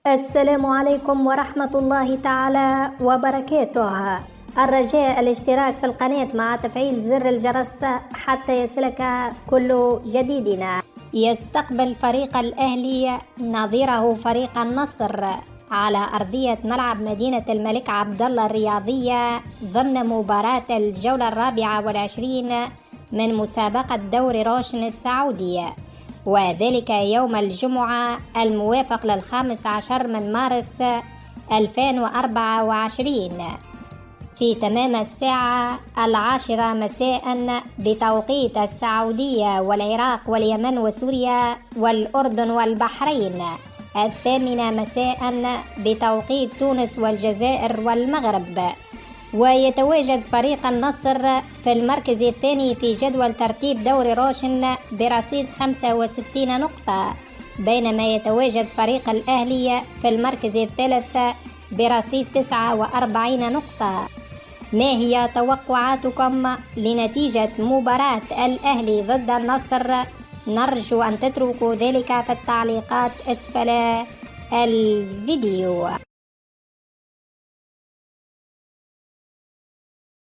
السلام عليكم ورحمة الله تعالى وبركاته. الرجاء الاشتراك في القناة مع تفعيل زر الجرس حتى يصلك كل جديدنا. يستقبل فريق الأهلي نظيره فريق النصر على أرضية ملعب مدينة الملك عبدالله الرياضية ضمن مباراة الجولة 24 من مسابقة دوري روشن السعودي، وذلك يوم الجمعة الموافق 15 من مارس 2024 في تمام الساعة 10 مساء بتوقيت السعودية والعراق واليمن وسوريا والأردن والبحرين، 8 مساء بتوقيت تونس والجزائر والمغرب. ويتواجد فريق النصر في المركز الثاني في جدول ترتيب دوري روشن برصيد 65 نقطة، بينما يتواجد فريق الأهلي في المركز الثالث برصيد 49 نقطة. ما هي توقعاتكم لنتيجة مباراة الأهلي ضد النصر؟ نرجو أن تتركوا ذلك في التعليقات أسفل الفيديو.